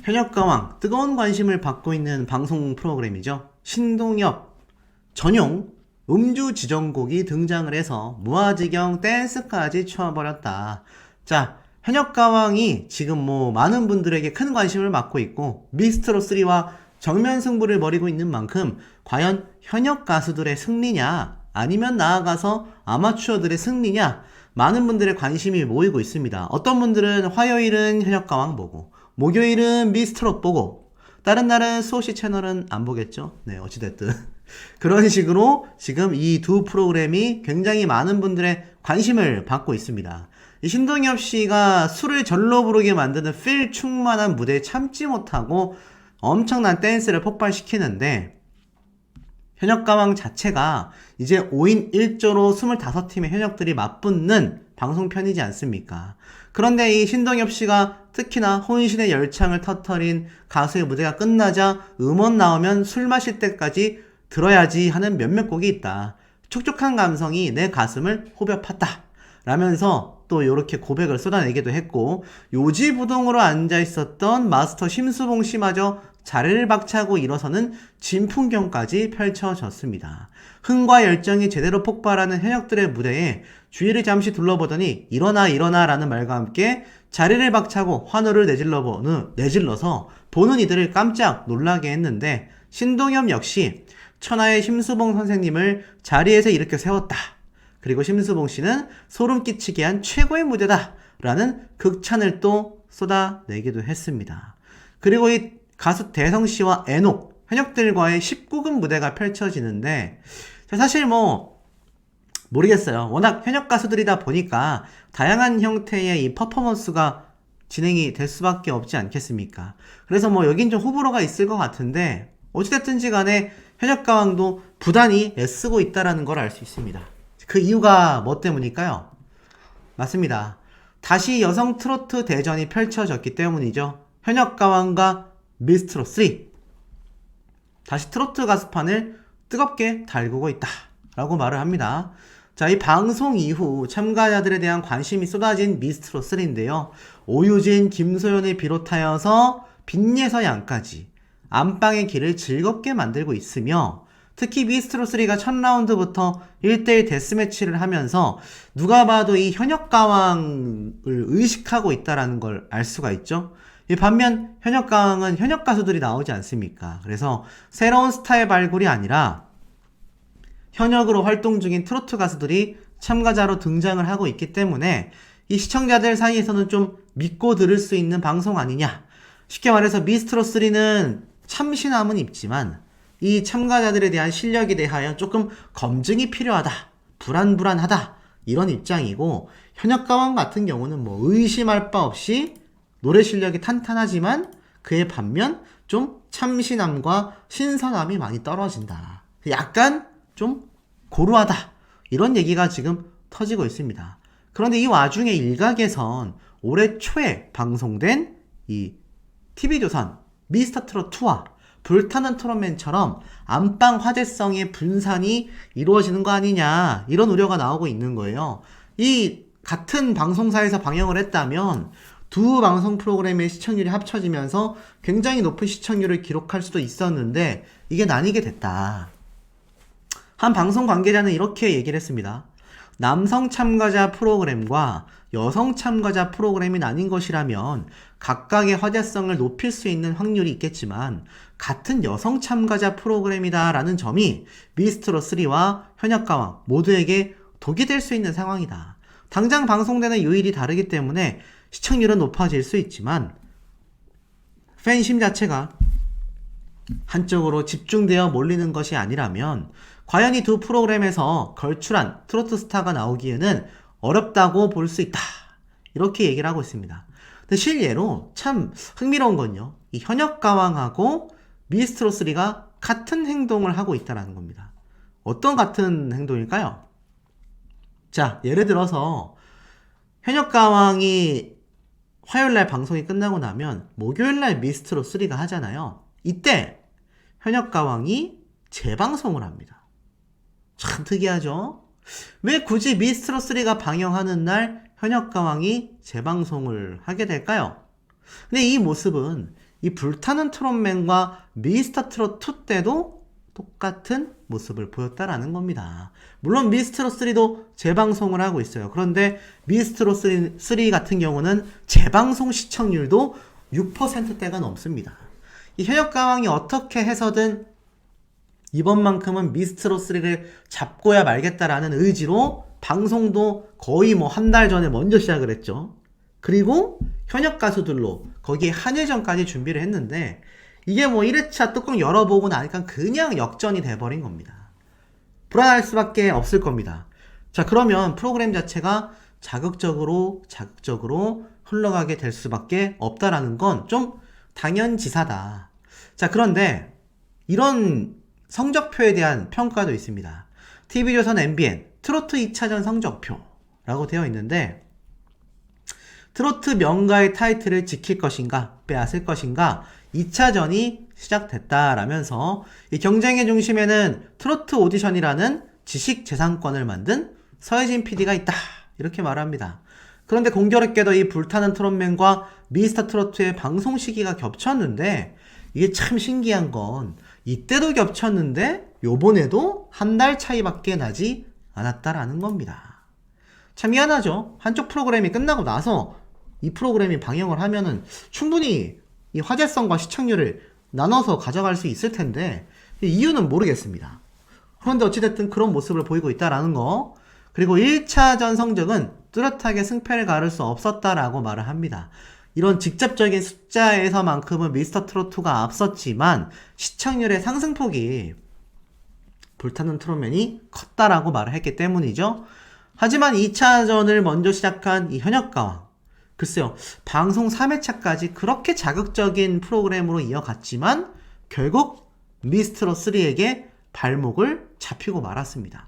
현역가왕 뜨거운 관심을 받고 있는 방송 프로그램이죠. 신동엽 전용 음주 지정곡이 등장을 해서 무아지경 댄스까지 추어버렸다. 자, 현역가왕이 지금 많은 분들에게 큰 관심을 받고 있고 미스트롯3와 정면 승부를 벌이고 있는 만큼 과연 현역 가수들의 승리냐 아니면 나아가서 아마추어들의 승리냐 많은 분들의 관심이 모이고 있습니다. 어떤 분들은 화요일은 현역가왕 보고 목요일은 미스트롯 보고 다른 날은 수호씨 채널은 안 보겠죠? 네, 어찌됐든 그런 식으로 지금 이 두 프로그램이 굉장히 많은 분들의 관심을 받고 있습니다. 이 신동엽 씨가 술을 절로 부르게 만드는 필 충만한 무대에 참지 못하고 엄청난 댄스를 폭발시키는데 현역가왕 자체가 이제 5인 1조로 25팀의 현역들이 맞붙는 방송편이지 않습니까? 그런데 이 신동엽 씨가 특히나 혼신의 열창을 터뜨린 가수의 무대가 끝나자 음원 나오면 술 마실 때까지 들어야지 하는 몇몇 곡이 있다. 촉촉한 감성이 내 가슴을 호벼 팠다. 라면서 또 이렇게 고백을 쏟아내기도 했고 요지부동으로 앉아있었던 마스터 심수봉 씨마저 자리를 박차고 일어서는 진풍경까지 펼쳐졌습니다. 흥과 열정이 제대로 폭발하는 현역들의 무대에 주위를 잠시 둘러보더니 일어나 라는 말과 함께 자리를 박차고 환호를 내질러서 보는 이들을 깜짝 놀라게 했는데 신동엽 역시 천하의 심수봉 선생님을 자리에서 이렇게 세웠다. 그리고 심수봉 씨는 소름 끼치게 한 최고의 무대다 라는 극찬을 또 쏟아내기도 했습니다. 그리고 이 가수 대성 씨와 애녹, 현역들과의 19금 무대가 펼쳐지는데 사실 모르겠어요. 워낙 현역 가수들이다 보니까 다양한 형태의 이 퍼포먼스가 진행이 될 수밖에 없지 않겠습니까? 그래서 여긴 좀 호불호가 있을 것 같은데 어찌됐든지 간에 현역가왕도 부단히 애쓰고 있다는 걸 알 수 있습니다. 그 이유가 뭐 때문일까요? 맞습니다. 다시 여성 트로트 대전이 펼쳐졌기 때문이죠. 현역가왕과 미스트롯3 다시 트로트 가수판을 뜨겁게 달구고 있다 라고 말을 합니다. 자, 이 방송 이후 참가자들에 대한 관심이 쏟아진 미스트롯3인데요. 오유진, 김소연을 비롯하여서 빈예서 양까지 안방의 길을 즐겁게 만들고 있으며 특히 미스트롯3가 첫 라운드부터 1대1 데스매치를 하면서 누가 봐도 이 현역가왕을 의식하고 있다는 걸 알 수가 있죠. 반면 현역가왕은 현역 가수들이 나오지 않습니까? 그래서 새로운 스타일 발굴이 아니라 현역으로 활동 중인 트로트 가수들이 참가자로 등장을 하고 있기 때문에 이 시청자들 사이에서는 좀 믿고 들을 수 있는 방송 아니냐. 쉽게 말해서 미스트롯3는 참신함은 있지만 이 참가자들에 대한 실력에 대하여 조금 검증이 필요하다. 불안하다. 이런 입장이고 현역가왕 같은 경우는 의심할 바 없이 노래 실력이 탄탄하지만 그에 반면 좀 참신함과 신선함이 많이 떨어진다. 약간 좀 고루하다. 이런 얘기가 지금 터지고 있습니다. 그런데 이 와중에 일각에선 올해 초에 방송된 이 TV조선 미스터트롯2와 불타는 트롯맨처럼 안방 화제성의 분산이 이루어지는 거 아니냐 이런 우려가 나오고 있는 거예요. 이 같은 방송사에서 방영을 했다면 두 방송 프로그램의 시청률이 합쳐지면서 굉장히 높은 시청률을 기록할 수도 있었는데 이게 나뉘게 됐다. 한 방송 관계자는 이렇게 얘기를 했습니다. 남성 참가자 프로그램과 여성 참가자 프로그램이 나뉜 것이라면 각각의 화제성을 높일 수 있는 확률이 있겠지만 같은 여성 참가자 프로그램이다 라는 점이 미스트롯3와 현역가왕 모두에게 독이 될 수 있는 상황이다. 당장 방송되는 요일이 다르기 때문에 시청률은 높아질 수 있지만 팬심 자체가 한쪽으로 집중되어 몰리는 것이 아니라면 과연 이 두 프로그램에서 걸출한 트로트 스타가 나오기에는 어렵다고 볼 수 있다. 이렇게 얘기를 하고 있습니다. 근데 실례로 참 흥미로운 건요. 이 현역가왕하고 미스트롯3가 같은 행동을 하고 있다는 겁니다. 어떤 같은 행동일까요? 자, 예를 들어서 현역가왕이 화요일날 방송이 끝나고 나면 목요일날 미스트롯3가 하잖아요. 이때 현역가왕이 재방송을 합니다. 참 특이하죠? 왜 굳이 미스트롯3가 방영하는 날 현역가왕이 재방송을 하게 될까요? 근데 이 모습은 이 불타는 트롯맨과 미스터 트롯 2 때도 똑같은 모습을 보였다라는 겁니다. 물론 미스트롯 3도 재방송을 하고 있어요. 그런데 미스트롯 3 같은 경우는 재방송 시청률도 6%대가 넘습니다. 이 현역가왕이 어떻게 해서든 이번만큼은 미스트롯 3를 잡고야 말겠다라는 의지로 방송도 거의 뭐 한 달 전에 먼저 시작을 했죠. 그리고 현역 가수들로 거기에 한일전까지 준비를 했는데 이게 뭐 1회차 뚜껑 열어보고 나니까 그냥 역전이 돼버린 겁니다. 불안할 수밖에 없을 겁니다. 자, 그러면 프로그램 자체가 자극적으로 흘러가게 될 수밖에 없다라는 건 좀 당연지사다. 자, 그런데 이런 성적표에 대한 평가도 있습니다. TV조선 MBN 트로트 2차전 성적표라고 되어 있는데 트로트 명가의 타이틀을 지킬 것인가 빼앗을 것인가 2차전이 시작됐다라면서 이 경쟁의 중심에는 트로트 오디션이라는 지식재산권을 만든 서혜진 PD가 있다 이렇게 말합니다. 그런데 공교롭게도 이 불타는 트롯맨과 미스터 트로트의 방송 시기가 겹쳤는데 이게 참 신기한 건 이때도 겹쳤는데 요번에도 한 달 차이밖에 나지 않았다라는 겁니다. 참 미안하죠. 한쪽 프로그램이 끝나고 나서 이 프로그램이 방영을 하면은 충분히 이 화제성과 시청률을 나눠서 가져갈 수 있을 텐데 이유는 모르겠습니다. 그런데 어찌됐든 그런 모습을 보이고 있다라는 거. 그리고 1차전 성적은 뚜렷하게 승패를 가를 수 없었다라고 말을 합니다. 이런 직접적인 숫자에서만큼은 미스터 트롯2가 앞섰지만 시청률의 상승폭이 불타는 트롯맨이 컸다라고 말을 했기 때문이죠. 하지만 2차전을 먼저 시작한 이 현역가왕 글쎄요, 방송 3회차까지 그렇게 자극적인 프로그램으로 이어갔지만 결국 미스트롯 3에게 발목을 잡히고 말았습니다.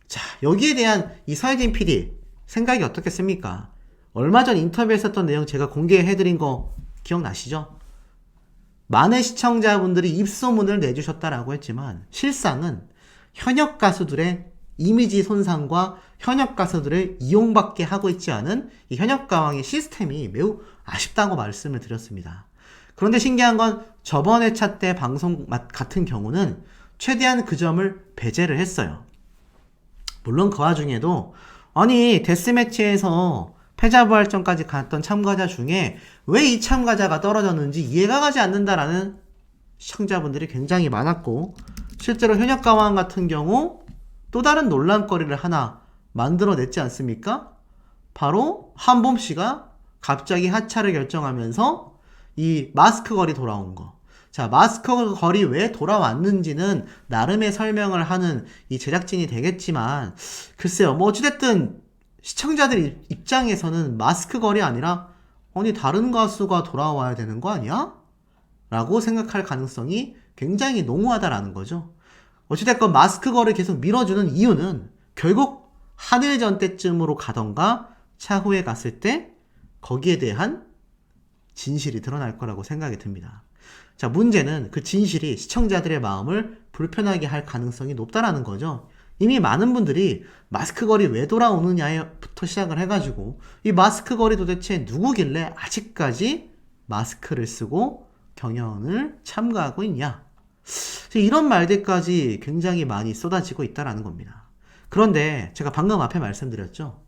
자, 여기에 대한 이 서혜진 PD 생각이 어떻겠습니까? 얼마 전 인터뷰에 썼던 내용 제가 공개해드린 거 기억나시죠? 많은 시청자분들이 입소문을 내주셨다라고 했지만 실상은 현역 가수들의 이미지 손상과 현역 가수들을 이용받게 하고 있지 않은 이 현역가왕의 시스템이 매우 아쉽다고 말씀을 드렸습니다. 그런데 신기한 건 저번 회차 때 방송 같은 경우는 최대한 그 점을 배제를 했어요. 물론 그 와중에도 아니 데스매치에서 패자부활전까지 갔던 참가자 중에 왜 이 참가자가 떨어졌는지 이해가 가지 않는다라는 시청자분들이 굉장히 많았고 실제로 현역가왕 같은 경우 또 다른 논란거리를 하나 만들어냈지 않습니까? 바로 한봄씨가 갑자기 하차를 결정하면서 이 마스크 걸이 돌아온 거. 자, 마스크 걸이 왜 돌아왔는지는 나름의 설명을 하는 이 제작진이 되겠지만 글쎄요, 뭐 어찌됐든 시청자들 입장에서는 마스크 걸이 아니라 아니 다른 가수가 돌아와야 되는 거 아니야? 라고 생각할 가능성이 굉장히 농후하다라는 거죠. 어찌됐건 마스크 걸을 계속 밀어주는 이유는 결국 한일전 때쯤으로 가던가 차후에 갔을 때 거기에 대한 진실이 드러날 거라고 생각이 듭니다. 자, 문제는 그 진실이 시청자들의 마음을 불편하게 할 가능성이 높다라는 거죠. 이미 많은 분들이 마스크 걸이 왜 돌아오느냐부터 시작을 해가지고 이 마스크 걸이 도대체 누구길래 아직까지 마스크를 쓰고 경연을 참가하고 있냐, 이런 말들까지 굉장히 많이 쏟아지고 있다라는 겁니다. 그런데 제가 방금 앞에 말씀드렸죠.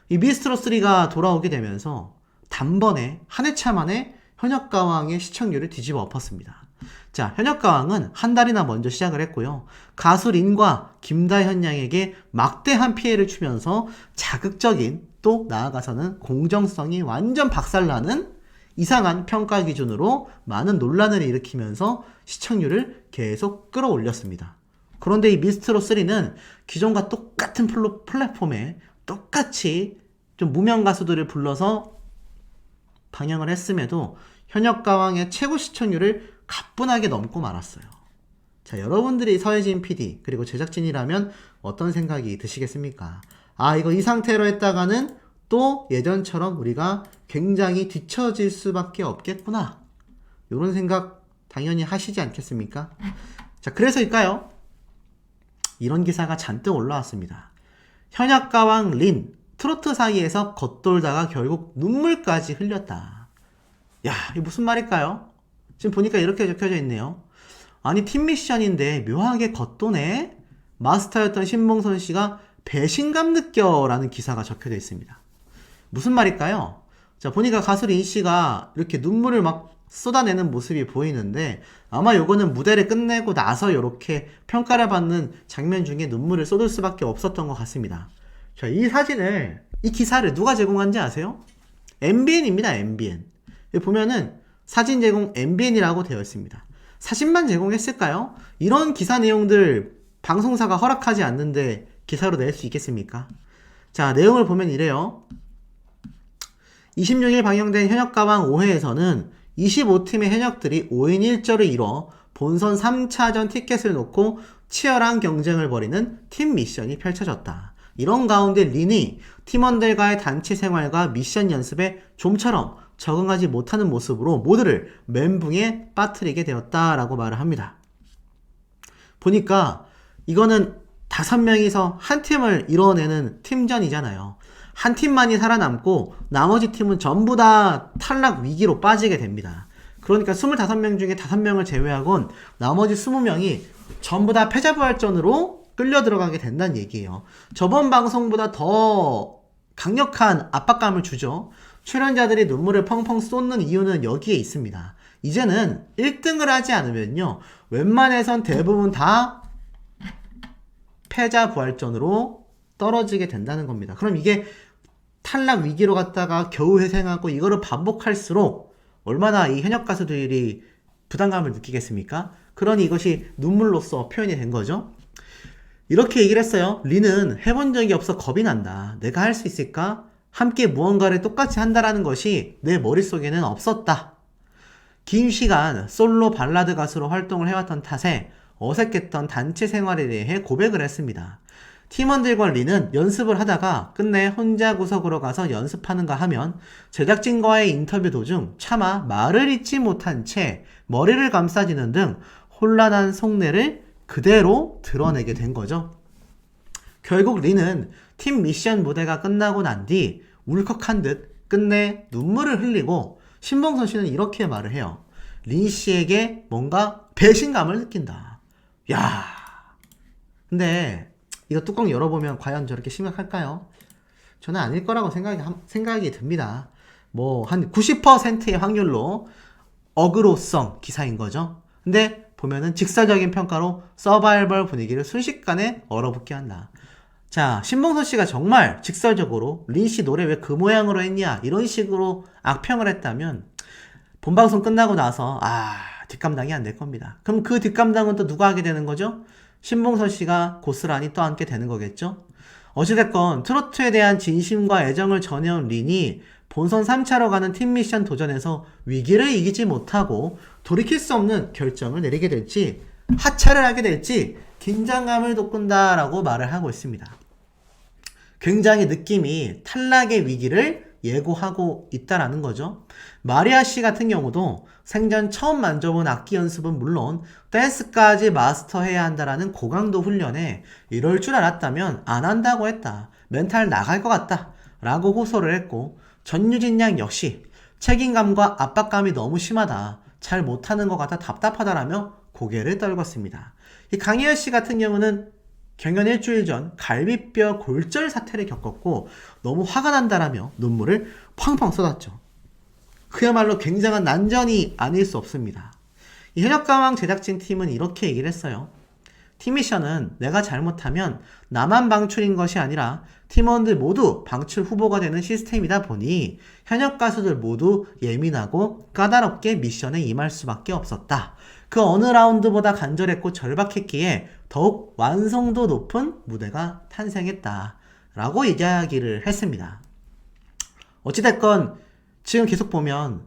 이 미스트롯 3가 돌아오게 되면서 단번에 한 회차 만에 현역가왕의 시청률을 뒤집어 엎었습니다. 자, 현역가왕은 한 달이나 먼저 시작을 했고요. 가수 린과 김다현 양에게 막대한 피해를 주면서 자극적인, 또 나아가서는 공정성이 완전 박살나는 이상한 평가 기준으로 많은 논란을 일으키면서 시청률을 계속 끌어올렸습니다. 그런데 이 미스트롯 3는 기존과 똑같은 플랫폼에 똑같이 좀 무명 가수들을 불러서 방영을 했음에도 현역가왕의 최고 시청률을 가뿐하게 넘고 말았어요. 자, 여러분들이 서혜진 PD 그리고 제작진이라면 어떤 생각이 드시겠습니까? 아, 이거 이 상태로 했다가는 또 예전처럼 우리가 굉장히 뒤처질 수밖에 없겠구나, 이런 생각 당연히 하시지 않겠습니까? 자, 그래서일까요? 이런 기사가 잔뜩 올라왔습니다. 현역가왕 린 트로트 사이에서 겉돌다가 결국 눈물까지 흘렸다. 야, 이게 무슨 말일까요? 지금 보니까 이렇게 적혀져 있네요. 아니 팀 미션인데 묘하게 겉도네? 마스터였던 신봉선 씨가 배신감 느껴 라는 기사가 적혀져 있습니다. 무슨 말일까요? 자, 보니까 가수 린 씨가 이렇게 눈물을 막 쏟아내는 모습이 보이는데 아마 요거는 무대를 끝내고 나서 이렇게 평가를 받는 장면 중에 눈물을 쏟을 수밖에 없었던 것 같습니다. 자, 이 기사를 누가 제공한지 아세요? MBN입니다. MBN. 여기 보면은 사진 제공 MBN이라고 되어 있습니다. 사진만 제공했을까요? 이런 기사 내용들 방송사가 허락하지 않는데 기사로 낼 수 있겠습니까? 자, 내용을 보면 이래요. 26일 방영된 현역가왕 5회에서는 25팀의 현역들이 5인 1조를 이뤄 본선 3차전 티켓을 놓고 치열한 경쟁을 벌이는 팀 미션이 펼쳐졌다. 이런 가운데 린이 팀원들과의 단체 생활과 미션 연습에 좀처럼 적응하지 못하는 모습으로 모두를 멘붕에 빠뜨리게 되었다라고 말을 합니다. 보니까 이거는 5명이서 한 팀을 이뤄내는 팀전이잖아요. 한 팀만이 살아남고 나머지 팀은 전부 다 탈락 위기로 빠지게 됩니다. 그러니까 25명 중에 5명을 제외하곤 나머지 20명이 전부 다 패자부활전으로 끌려 들어가게 된다는 얘기예요. 저번 방송보다 더 강력한 압박감을 주죠. 출연자들이 눈물을 펑펑 쏟는 이유는 여기에 있습니다. 이제는 1등을 하지 않으면요, 웬만해선 대부분 다 패자부활전으로 떨어지게 된다는 겁니다. 그럼 이게 탈락 위기로 갔다가 겨우 회생하고 이거를 반복할수록 얼마나 이 현역 가수들이 부담감을 느끼겠습니까? 그러니 이것이 눈물로써 표현이 된 거죠. 이렇게 얘기를 했어요. 린은 해본 적이 없어 겁이 난다. 내가 할 수 있을까? 함께 무언가를 똑같이 한다라는 것이 내 머릿속에는 없었다. 긴 시간 솔로 발라드 가수로 활동을 해왔던 탓에 어색했던 단체 생활에 대해 고백을 했습니다. 팀원들과 린은 연습을 하다가 끝내 혼자 구석으로 가서 연습하는가 하면 제작진과의 인터뷰 도중 차마 말을 잇지 못한 채 머리를 감싸지는 등 혼란한 속내를 그대로 드러내게 된 거죠. 결국 린은 팀 미션 무대가 끝나고 난 뒤 울컥한 듯 끝내 눈물을 흘리고 신봉선 씨는 이렇게 말을 해요. 린 씨에게 뭔가 배신감을 느낀다. 야, 근데 이거 뚜껑 열어보면 과연 저렇게 심각할까요? 저는 아닐 거라고 생각이 듭니다. 뭐 한 90%의 확률로 어그로성 기사인 거죠. 근데 보면은 직설적인 평가로 서바이벌 분위기를 순식간에 얼어붙게 한다. 자, 신봉선 씨가 정말 직설적으로 린 씨 노래 왜 그 모양으로 했냐 이런 식으로 악평을 했다면 본방송 끝나고 나서 뒷감당이 안 될 겁니다. 그럼 그 뒷감당은 또 누가 하게 되는 거죠? 신봉선 씨가 고스란히 떠안게 되는 거겠죠? 어찌됐건 트로트에 대한 진심과 애정을 전해온 린이 본선 3차로 가는 팀 미션 도전에서 위기를 이기지 못하고 돌이킬 수 없는 결정을 내리게 될지 하차를 하게 될지 긴장감을 돋군다라고 말을 하고 있습니다. 굉장히 느낌이 탈락의 위기를 예고하고 있다라는 거죠. 마리아 씨 같은 경우도 생전 처음 만져본 악기 연습은 물론 댄스까지 마스터해야 한다라는 고강도 훈련에 이럴 줄 알았다면 안 한다고 했다. 멘탈 나갈 것 같다. 라고 호소를 했고 전유진 양 역시 책임감과 압박감이 너무 심하다. 잘 못하는 것 같아 답답하다라며 고개를 떨궜습니다. 이 강혜연 씨 같은 경우는 경연 일주일 전 갈비뼈 골절 사태를 겪었고 너무 화가 난다라며 눈물을 펑펑 쏟았죠. 그야말로 굉장한 난전이 아닐 수 없습니다. 이 현역가왕 제작진 팀은 이렇게 얘기를 했어요. 팀 미션은 내가 잘못하면 나만 방출인 것이 아니라 팀원들 모두 방출 후보가 되는 시스템이다 보니 현역 가수들 모두 예민하고 까다롭게 미션에 임할 수밖에 없었다. 그 어느 라운드보다 간절했고 절박했기에 더욱 완성도 높은 무대가 탄생했다. 라고 이야기를 했습니다. 어찌됐건 지금 계속 보면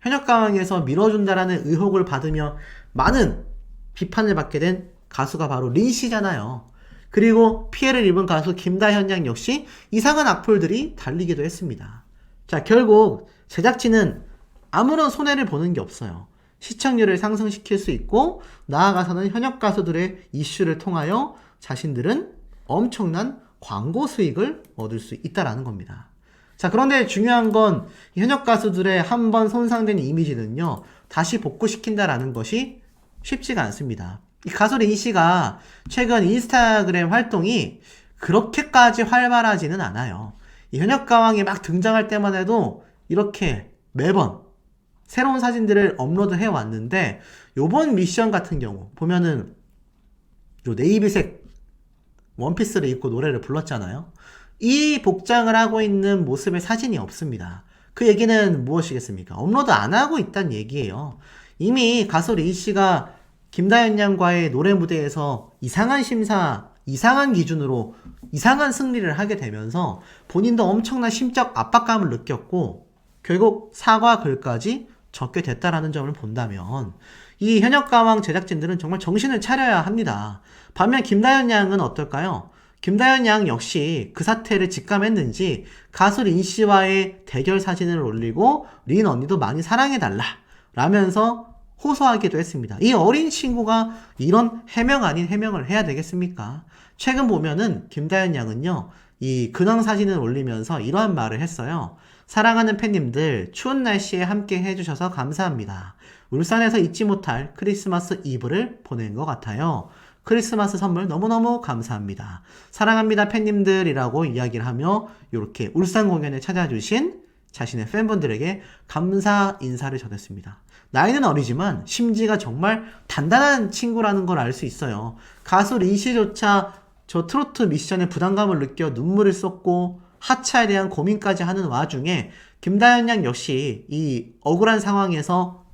현역가왕에서 밀어준다라는 의혹을 받으며 많은 비판을 받게 된 가수가 바로 린 씨잖아요. 그리고 피해를 입은 가수 김다현 양 역시 이상한 악플들이 달리기도 했습니다. 자, 결국 제작진은 아무런 손해를 보는 게 없어요. 시청률을 상승시킬 수 있고 나아가서는 현역 가수들의 이슈를 통하여 자신들은 엄청난 광고 수익을 얻을 수 있다라는 겁니다. 자, 그런데 중요한 건 현역 가수들의 한 번 손상된 이미지는요, 다시 복구시킨다라는 것이 쉽지가 않습니다. 이 가수 린 씨가 최근 인스타그램 활동이 그렇게까지 활발하지는 않아요. 이 현역 가왕이 막 등장할 때만 해도 이렇게 매번 새로운 사진들을 업로드 해 왔는데, 요번 미션 같은 경우 보면은 요 네이비색 원피스를 입고 노래를 불렀잖아요. 이 복장을 하고 있는 모습의 사진이 없습니다. 그 얘기는 무엇이겠습니까? 업로드 안 하고 있다는 얘기예요. 이미 가수 린 씨가 김다현 양과의 노래 무대에서 이상한 심사, 이상한 기준으로 이상한 승리를 하게 되면서 본인도 엄청난 심적 압박감을 느꼈고 결국 사과 글까지 적게 됐다라는 점을 본다면 이 현역 가왕 제작진들은 정말 정신을 차려야 합니다. 반면 김다현 양은 어떨까요? 김다현 양 역시 그 사태를 직감했는지 가수 린 씨와의 대결 사진을 올리고 린 언니도 많이 사랑해달라 라면서 호소하기도 했습니다. 이 어린 친구가 이런 해명 아닌 해명을 해야 되겠습니까? 최근 보면은 김다현 양은요, 이 근황 사진을 올리면서 이러한 말을 했어요. 사랑하는 팬님들, 추운 날씨에 함께 해주셔서 감사합니다. 울산에서 잊지 못할 크리스마스 이브를 보낸 것 같아요. 크리스마스 선물 너무너무 감사합니다. 사랑합니다 팬님들이라고 이야기를 하며 이렇게 울산 공연에 찾아주신 자신의 팬분들에게 감사 인사를 전했습니다. 나이는 어리지만 심지가 정말 단단한 친구라는 걸 알 수 있어요. 가수 린 씨조차 저 트로트 미션에 부담감을 느껴 눈물을 쏟고 하차에 대한 고민까지 하는 와중에 김다현 양 역시 이 억울한 상황에서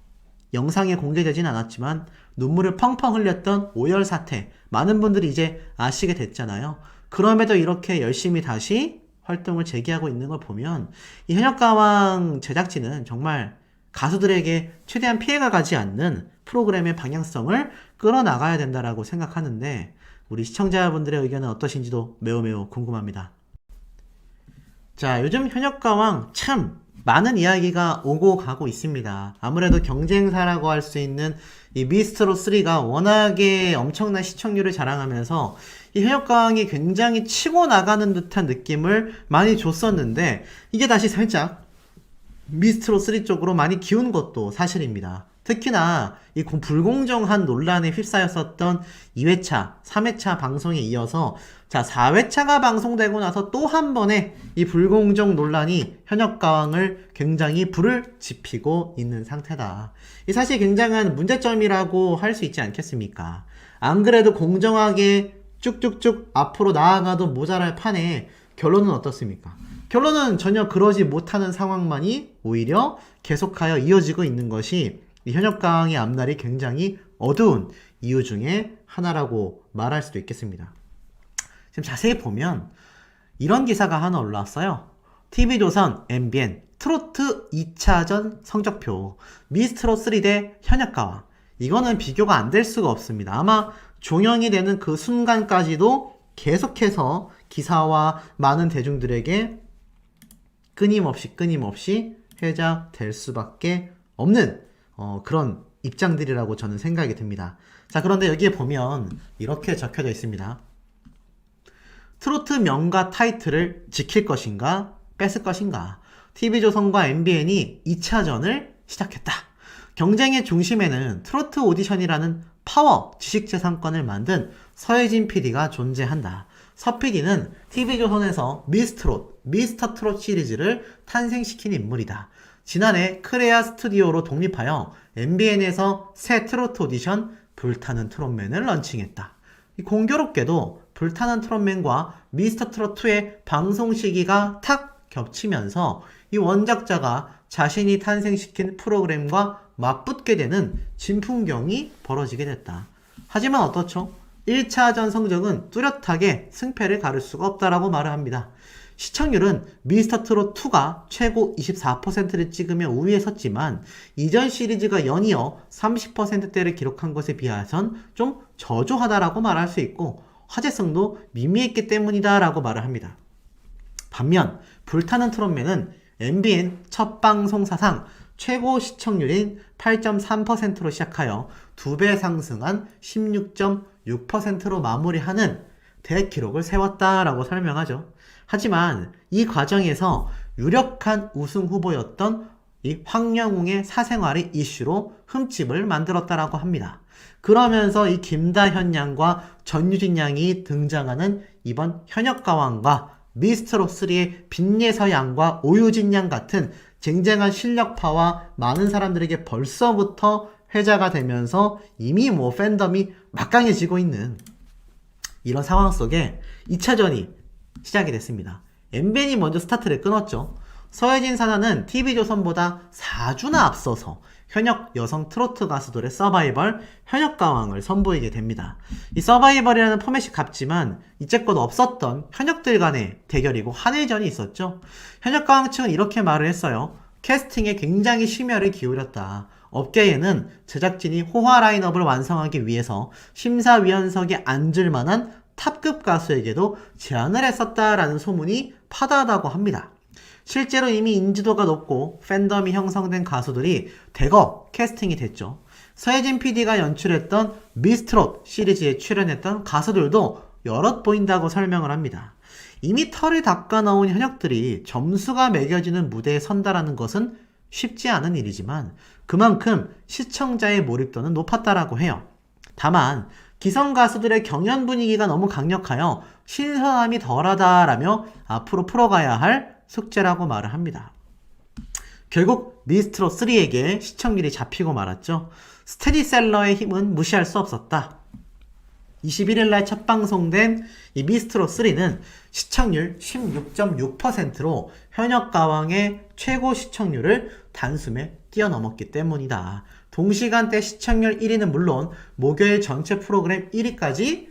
영상에 공개되진 않았지만 눈물을 펑펑 흘렸던 오열 사태, 많은 분들이 이제 아시게 됐잖아요. 그럼에도 이렇게 열심히 다시 활동을 재개하고 있는 걸 보면 이 현역가왕 제작진은 정말 가수들에게 최대한 피해가 가지 않는 프로그램의 방향성을 끌어나가야 된다라고 생각하는데 우리 시청자분들의 의견은 어떠신지도 매우 매우 궁금합니다. 자, 요즘 현역가왕 참 많은 이야기가 오고 가고 있습니다. 아무래도 경쟁사라고 할 수 있는 이 미스트롯3가 워낙에 엄청난 시청률을 자랑하면서 이 현역가왕이 굉장히 치고 나가는 듯한 느낌을 많이 줬었는데 이게 다시 살짝 미스트롯3 쪽으로 많이 기운 것도 사실입니다. 특히나 이 불공정한 논란에 휩싸였었던 2회차, 3회차 방송에 이어서 자 4회차가 방송되고 나서 또 한 번의 이 불공정 논란이 현역가왕을 굉장히 불을 지피고 있는 상태다. 이 사실 굉장한 문제점이라고 할 수 있지 않겠습니까? 안 그래도 공정하게 쭉쭉쭉 앞으로 나아가도 모자랄 판에 결론은 어떻습니까? 결론은 전혀 그러지 못하는 상황만이 오히려 계속하여 이어지고 있는 것이 이 현역가왕의 앞날이 굉장히 어두운 이유 중에 하나라고 말할 수도 있겠습니다. 지금 자세히 보면 이런 기사가 하나 올라왔어요. TV조선, MBN, 트로트 2차전 성적표 미스트롯3 대 현역가왕. 이거는 비교가 안 될 수가 없습니다. 아마 종영이 되는 그 순간까지도 계속해서 기사와 많은 대중들에게 끊임없이 회자될 수밖에 없는 그런 입장들이라고 저는 생각이 듭니다. 자, 그런데 여기에 보면 이렇게 적혀져 있습니다. 트로트 명가 타이틀을 지킬 것인가 뺏을 것인가. TV조선과 MBN이 2차전을 시작했다. 경쟁의 중심에는 트로트 오디션이라는 파워 지식재산권을 만든 서혜진 PD가 존재한다. 서 PD는 TV조선에서 미스트롯, 미스터트롯 시리즈를 탄생시킨 인물이다. 지난해 크레아 스튜디오로 독립하여 MBN에서 새 트로트 오디션 불타는 트롯맨을 런칭했다. 공교롭게도 불타는 트롯맨과 미스터트롯2의 방송 시기가 탁 겹치면서 이 원작자가 자신이 탄생시킨 프로그램과 맞붙게 되는 진풍경이 벌어지게 됐다. 하지만 어떻죠? 1차전 성적은 뚜렷하게 승패를 가릴 수가 없다라고 말을 합니다. 시청률은 미스터트롯2가 최고 24%를 찍으며 우위에 섰지만 이전 시리즈가 연이어 30%대를 기록한 것에 비해선 좀 저조하다라고 말할 수 있고 화제성도 미미했기 때문이다 라고 말을 합니다. 반면 불타는 트롯맨은 MBN 첫 방송 사상 최고 시청률인 8.3%로 시작하여 2배 상승한 16.6%로 마무리하는 대기록을 세웠다라고 설명하죠. 하지만 이 과정에서 유력한 우승 후보였던 이 황영웅의 사생활이 이슈로 흠집을 만들었다라고 합니다. 그러면서 이 김다현 양과 전유진 양이 등장하는 이번 현역가왕과 미스트롯3의 빈예서 양과 오유진 양 같은 쟁쟁한 실력파와 많은 사람들에게 벌써부터 회자가 되면서 이미 팬덤이 막강해지고 있는 이런 상황 속에 2차전이 시작이 됐습니다. 엠벤이 먼저 스타트를 끊었죠. 서혜진 사나는 TV조선보다 4주나 앞서서 현역 여성 트로트 가수들의 서바이벌 현역가왕을 선보이게 됩니다. 이 서바이벌이라는 포맷이 같지만 이제껏 없었던 현역들 간의 대결이고 한일전이 있었죠. 현역가왕 측은 이렇게 말을 했어요. 캐스팅에 굉장히 심혈을 기울였다. 업계에는 제작진이 호화 라인업을 완성하기 위해서 심사위원석에 앉을 만한 탑급 가수에게도 제안을 했었다라는 소문이 파다하다고 합니다. 실제로 이미 인지도가 높고 팬덤이 형성된 가수들이 대거 캐스팅이 됐죠. 서혜진 PD가 연출했던 미스트롯 시리즈에 출연했던 가수들도 여럿 보인다고 설명을 합니다. 이미 털을 닦아놓은 현역들이 점수가 매겨지는 무대에 선다라는 것은 쉽지 않은 일이지만 그만큼 시청자의 몰입도는 높았다라고 해요. 다만 기성 가수들의 경연 분위기가 너무 강력하여 신선함이 덜하다라며 앞으로 풀어가야 할 숙제라고 말을 합니다. 결국 미스트롯3에게 시청률이 잡히고 말았죠. 스테디셀러의 힘은 무시할 수 없었다. 21일날 첫 방송된 이 미스트롯3는 시청률 16.6%로 현역가왕의 최고 시청률을 단숨에 뛰어넘었기 때문이다. 동시간대 시청률 1위는 물론 목요일 전체 프로그램 1위까지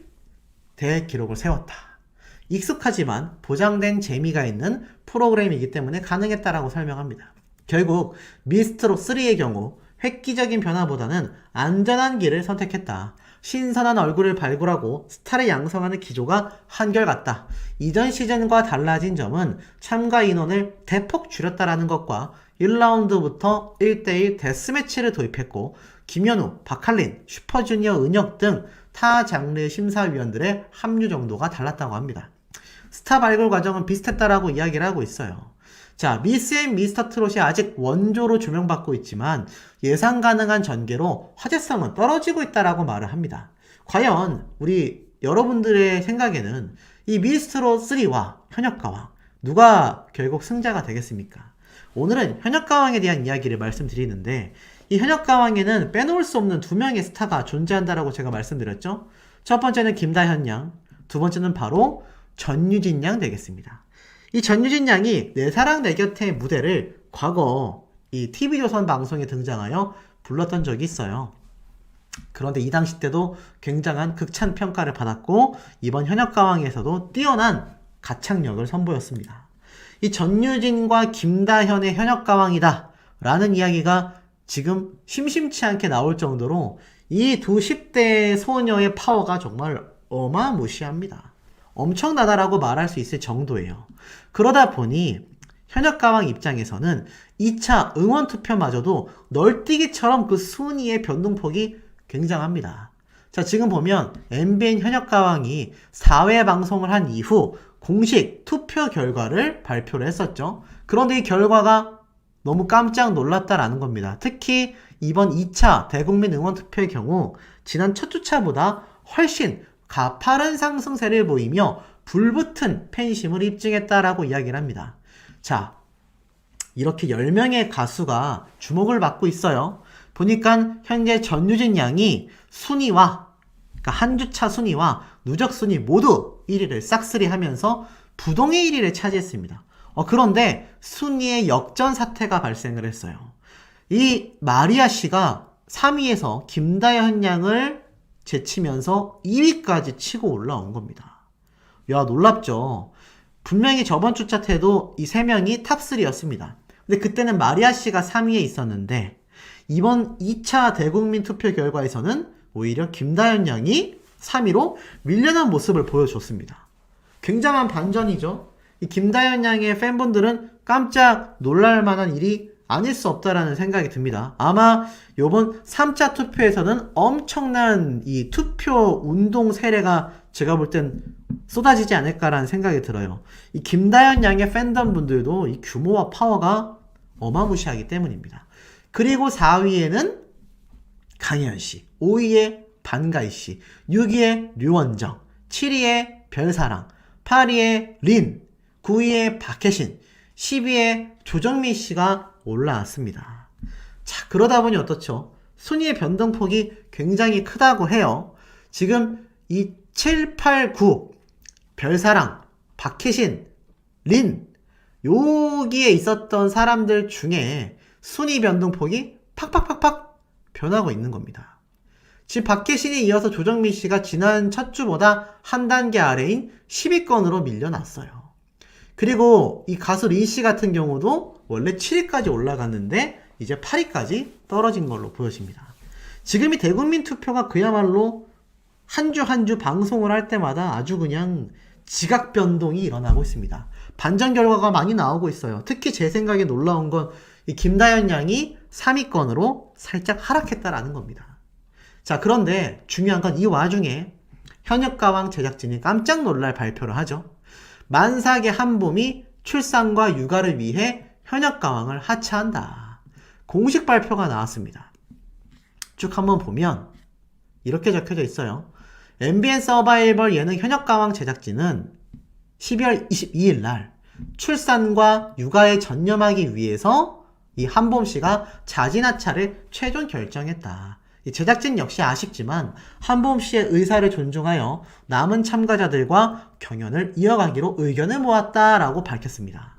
대기록을 세웠다. 익숙하지만 보장된 재미가 있는 프로그램이기 때문에 가능했다라고 설명합니다. 결국 미스트롯3의 경우 획기적인 변화보다는 안전한 길을 선택했다. 신선한 얼굴을 발굴하고 스타를 양성하는 기조가 한결같다. 이전 시즌과 달라진 점은 참가 인원을 대폭 줄였다라는 것과 1라운드부터 1대1 데스매치를 도입했고 김현우, 박할린, 슈퍼주니어 은혁 등 타 장르 심사위원들의 합류 정도가 달랐다고 합니다. 스타 발굴 과정은 비슷했다라고 이야기를 하고 있어요. 자, 미스 앤 미스터 트롯이 아직 원조로 조명받고 있지만 예상 가능한 전개로 화제성은 떨어지고 있다라고 말을 합니다. 과연 우리 여러분들의 생각에는 이 미스트롯 3와 현역가왕 누가 결국 승자가 되겠습니까? 오늘은 현역가왕에 대한 이야기를 말씀드리는데 이 현역가왕에는 빼놓을 수 없는 두 명의 스타가 존재한다라고 제가 말씀드렸죠. 첫 번째는 김다현 양, 두 번째는 바로 전유진 양 되겠습니다. 이 전유진 양이 내 사랑 내 곁의 무대를 과거 이 TV조선 방송에 등장하여 불렀던 적이 있어요. 그런데 이 당시 때도 굉장한 극찬 평가를 받았고 이번 현역가왕에서도 뛰어난 가창력을 선보였습니다. 이 전유진과 김다현의 현역가왕이다 라는 이야기가 지금 심심치 않게 나올 정도로 이 두 10대 소녀의 파워가 정말 어마무시합니다. 엄청나다라고 말할 수 있을 정도예요. 그러다 보니 현역가왕 입장에서는 2차 응원투표마저도 널뛰기처럼 그 순위의 변동폭이 굉장합니다. 자, 지금 보면 MBN 현역가왕이 4회 방송을 한 이후 공식 투표 결과를 발표를 했었죠. 그런데 이 결과가 너무 깜짝 놀랐다라는 겁니다. 특히 이번 2차 대국민 응원투표의 경우 지난 첫 주차보다 훨씬 가파른 상승세를 보이며 불붙은 팬심을 입증했다라고 이야기를 합니다. 자, 이렇게 10명의 가수가 주목을 받고 있어요. 보니까 현재 전유진 양이 순위와 그러니까 한 주차 순위와 누적 순위 모두 1위를 싹쓸이 하면서 부동의 1위를 차지했습니다. 그런데 순위의 역전 사태가 발생을 했어요. 이 마리아 씨가 3위에서 김다현 양을 제치면서 2위까지 치고 올라온 겁니다. 야, 놀랍죠? 분명히 저번 주차 때도 이 3명이 탑3였습니다. 근데 그때는 마리아 씨가 3위에 있었는데 이번 2차 대국민 투표 결과에서는 오히려 김다현 양이 3위로 밀려난 모습을 보여줬습니다. 굉장한 반전이죠. 이 김다현 양의 팬분들은 깜짝 놀랄만한 일이 아닐 수 없다라는 생각이 듭니다. 아마 요번 3차 투표에서는 엄청난 이 투표 운동 세례가 제가 볼 땐 쏟아지지 않을까라는 생각이 들어요. 이 김다현 양의 팬덤 분들도 이 규모와 파워가 어마무시하기 때문입니다. 그리고 4위에는 강혜연 씨, 5위에 반가이 씨, 6위에 류원정, 7위에 별사랑, 8위에 린, 9위에 박혜신, 10위에 조정민 씨가 올라왔습니다. 자, 그러다 보니 어떻죠? 순위의 변동폭이 굉장히 크다고 해요. 지금 이 7, 8, 9, 별사랑, 박혜신, 린, 여기에 있었던 사람들 중에 순위 변동폭이 팍팍팍팍 변하고 있는 겁니다. 지금 박혜신에 이어서 조정민 씨가 지난 첫 주보다 한 단계 아래인 10위권으로 밀려났어요. 그리고 이 가수 린 씨 같은 경우도 원래 7위까지 올라갔는데 이제 8위까지 떨어진 걸로 보여집니다. 지금 이 대국민 투표가 그야말로 한 주 한 주 방송을 할 때마다 아주 그냥 지각 변동이 일어나고 있습니다. 반전 결과가 많이 나오고 있어요. 특히 제 생각에 놀라운 건 이 김다현 양이 3위권으로 살짝 하락했다라는 겁니다. 자, 그런데 중요한 건 이 와중에 현역가왕 제작진이 깜짝 놀랄 발표를 하죠. 만삭의 한봄이 출산과 육아를 위해 현역가왕을 하차한다. 공식 발표가 나왔습니다. 쭉 한번 보면 이렇게 적혀져 있어요. MBN 서바이벌 예능 현역가왕 제작진은 12월 22일 날 출산과 육아에 전념하기 위해서 이 한봄씨가 자진하차를 최종 결정했다. 이 제작진 역시 아쉽지만 한봄씨의 의사를 존중하여 남은 참가자들과 경연을 이어가기로 의견을 모았다라고 밝혔습니다.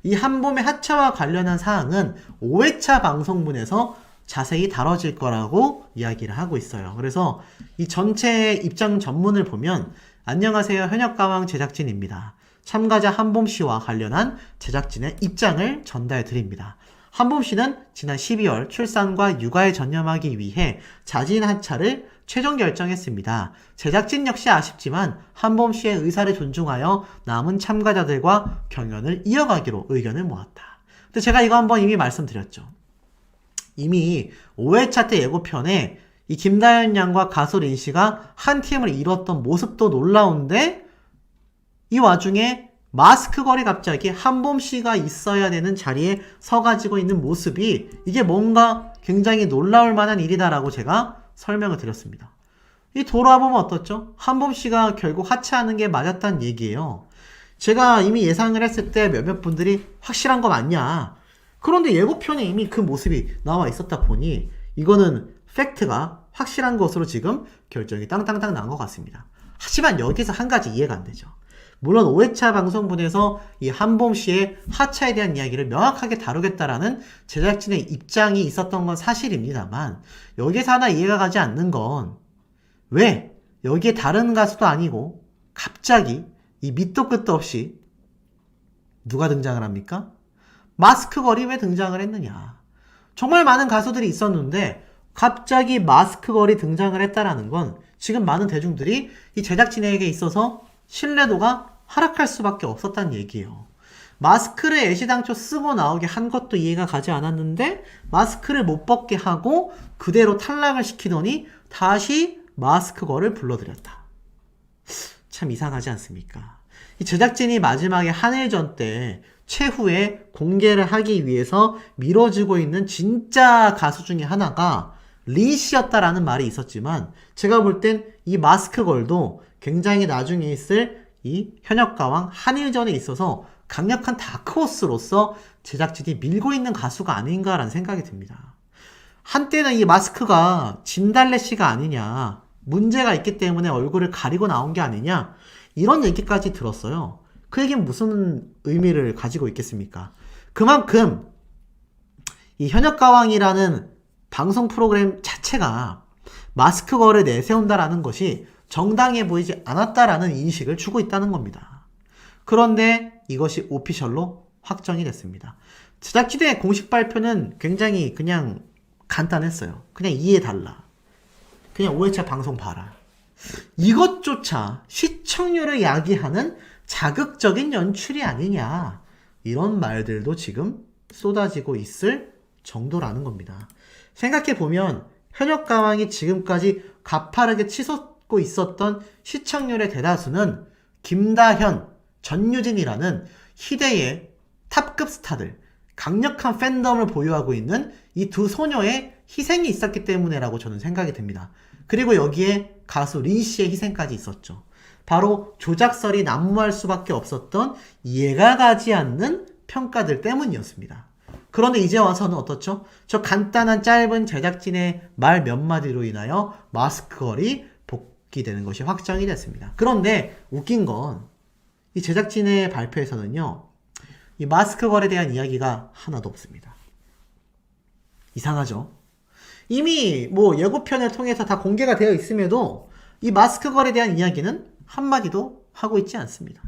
이 한봄의 하차와 관련한 사항은 5회차 방송분에서 자세히 다뤄질 거라고 이야기를 하고 있어요. 그래서 이 전체 입장 전문을 보면 안녕하세요, 현역가왕 제작진입니다. 참가자 한봄씨와 관련한 제작진의 입장을 전달 드립니다. 한봄씨는 지난 12월 출산과 육아에 전념하기 위해 자진 하차를 최종 결정했습니다. 제작진 역시 아쉽지만 한봄씨의 의사를 존중하여 남은 참가자들과 경연을 이어가기로 의견을 모았다. 근데 제가 이거 한번 이미 말씀드렸죠. 이미 5회차 때 예고편에 이 김다현 양과 가수 린 씨가 한 팀을 이뤘던 모습도 놀라운데 이 와중에 마스크 걸이 갑자기 한봄씨가 있어야 되는 자리에 서가지고 있는 모습이 이게 뭔가 굉장히 놀라울 만한 일이다라고 제가 설명을 드렸습니다. 이 돌아보면 어떻죠? 한봄씨가 결국 하차하는 게 맞았다는 얘기예요. 제가 이미 예상을 했을 때 몇몇 분들이 확실한 거 맞냐? 그런데 예고편에 이미 그 모습이 나와 있었다 보니 이거는 팩트가 확실한 것으로 지금 결정이 땅땅땅 난 것 같습니다. 하지만 여기서 한 가지 이해가 안 되죠. 물론 5회차 방송분에서 이 한봄씨의 하차에 대한 이야기를 명확하게 다루겠다라는 제작진의 입장이 있었던 건 사실입니다만 여기서 하나 이해가 가지 않는 건 왜 여기에 다른 가수도 아니고 갑자기 이 밑도 끝도 없이 누가 등장을 합니까? 마스크걸이 왜 등장을 했느냐. 정말 많은 가수들이 있었는데 갑자기 마스크걸이 등장을 했다라는 건 지금 많은 대중들이 이 제작진에게 있어서 신뢰도가 하락할 수밖에 없었다는 얘기예요. 마스크를 애시당초 쓰고 나오게 한 것도 이해가 가지 않았는데 마스크를 못 벗게 하고 그대로 탈락을 시키더니 다시 마스크걸을 불러들였다. 참 이상하지 않습니까? 이 제작진이 마지막에 한일전 때 최후에 공개를 하기 위해서 미뤄지고 있는 진짜 가수 중에 하나가 린 씨였다라는 말이 있었지만 제가 볼 땐 이 마스크걸도 굉장히 나중에 있을 이 현역가왕 한일전에 있어서 강력한 다크호스로서 제작진이 밀고 있는 가수가 아닌가라는 생각이 듭니다. 한때는 이 마스크가 진달래 씨가 아니냐, 문제가 있기 때문에 얼굴을 가리고 나온 게 아니냐, 이런 얘기까지 들었어요. 그 얘기는 무슨 의미를 가지고 있겠습니까? 그만큼 이 현역가왕이라는 방송 프로그램 자체가 마스크걸을 내세운다라는 것이 정당해 보이지 않았다라는 인식을 주고 있다는 겁니다. 그런데 이것이 오피셜로 확정이 됐습니다. 제작진의 공식 발표는 굉장히 그냥 간단했어요. 그냥 이해달라. 그냥 5회차 방송 봐라. 이것조차 시청률을 야기하는 자극적인 연출이 아니냐. 이런 말들도 지금 쏟아지고 있을 정도라는 겁니다. 생각해보면 현역가왕이 지금까지 가파르게 치솟고 있었던 시청률의 대다수는 김다현, 전유진이라는 희대의 탑급 스타들, 강력한 팬덤을 보유하고 있는 이 두 소녀의 희생이 있었기 때문에라고 저는 생각이 듭니다. 그리고 여기에 가수 린 씨의 희생까지 있었죠. 바로 조작설이 난무할 수밖에 없었던 이해가 가지 않는 평가들 때문이었습니다. 그런데 이제 와서는 어떻죠? 저 간단한 짧은 제작진의 말 몇 마디로 인하여 마스크걸이 복귀되는 것이 확정이 됐습니다. 그런데 웃긴 건 이 제작진의 발표에서는요, 이 마스크걸에 대한 이야기가 하나도 없습니다. 이상하죠? 이미 뭐 예고편을 통해서 다 공개가 되어 있음에도 이 마스크걸에 대한 이야기는 한마디도 하고 있지 않습니다.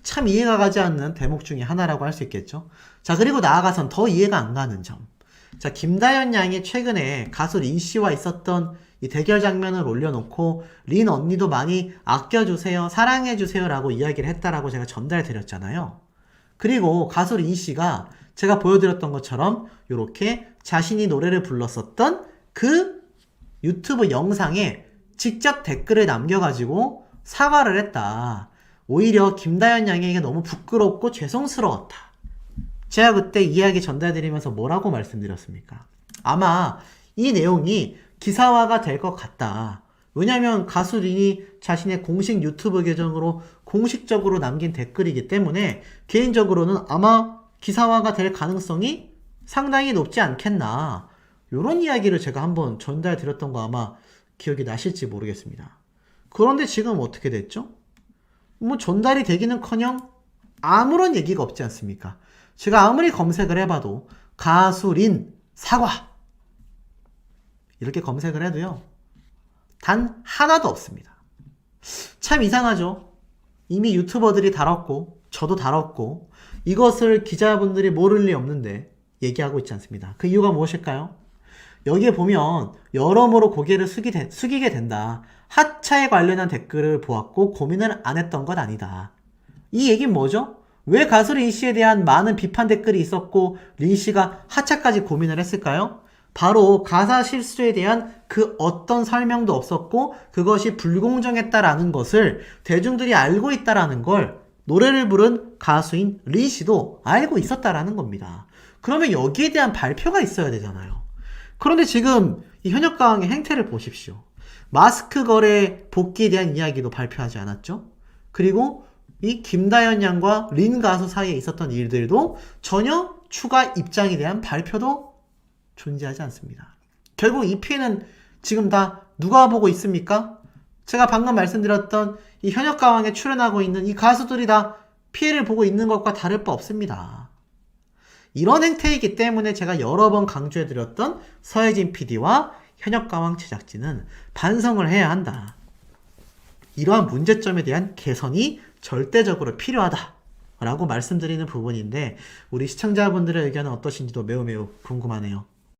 참 이해가 가지 않는 대목 중에 하나라고 할 수 있겠죠. 자, 그리고 나아가선 더 이해가 안 가는 점. 자, 김다현 양이 최근에 가수 린 씨와 있었던 이 대결 장면을 올려놓고 린 언니도 많이 아껴주세요, 사랑해주세요 라고 이야기를 했다라고 제가 전달드렸잖아요. 그리고 가수 린 씨가 제가 보여드렸던 것처럼 이렇게 자신이 노래를 불렀었던 그 유튜브 영상에 직접 댓글을 남겨가지고 사과를 했다. 오히려 김다현 양에게 너무 부끄럽고 죄송스러웠다. 제가 그때 이야기 전달드리면서 뭐라고 말씀드렸습니까? 아마 이 내용이 기사화가 될 것 같다. 왜냐면 가수 린이 자신의 공식 유튜브 계정으로 공식적으로 남긴 댓글이기 때문에 개인적으로는 아마 기사화가 될 가능성이 상당히 높지 않겠나. 이런 이야기를 제가 한번 전달드렸던 거 아마 기억이 나실지 모르겠습니다. 그런데 지금 어떻게 됐죠? 뭐 전달이 되기는커녕 아무런 얘기가 없지 않습니까? 제가 아무리 검색을 해봐도 가수 린 사과 이렇게 검색을 해도요, 단 하나도 없습니다. 참 이상하죠? 이미 유튜버들이 다뤘고 저도 다뤘고 이것을 기자분들이 모를 리 없는데 얘기하고 있지 않습니다. 그 이유가 무엇일까요? 여기에 보면 여러모로 고개를 숙이게 된다. 하차에 관련한 댓글을 보았고 고민을 안 했던 것 아니다. 이 얘기는 뭐죠? 왜 가수 린 씨에 대한 많은 비판 댓글이 있었고 린 씨가 하차까지 고민을 했을까요? 바로 가사 실수에 대한 그 어떤 설명도 없었고 그것이 불공정했다라는 것을 대중들이 알고 있다라는 걸 노래를 부른 가수인 린 씨도 알고 있었다라는 겁니다. 그러면 여기에 대한 발표가 있어야 되잖아요. 그런데 지금 이 현역가왕의 행태를 보십시오. 마스크 거래 복귀에 대한 이야기도 발표하지 않았죠? 그리고 이 김다현 양과 린 가수 사이에 있었던 일들도 전혀 추가 입장에 대한 발표도 존재하지 않습니다. 결국 이 피해는 지금 다 누가 보고 있습니까? 제가 방금 말씀드렸던 이 현역가왕에 출연하고 있는 이 가수들이 다 피해를 보고 있는 것과 다를 바 없습니다. 이런 행태이기 때문에 제가 여러 번 강조해드렸던 서혜진 PD와 현역가왕 제작진은 반성을 해야 한다. 이러한 문제점에 대한 개선이 절대적으로 필요하다 라고 말씀드리는 부분인데 우리 시청자분들의 의견은 어떠신지도 매우 궁금하네요.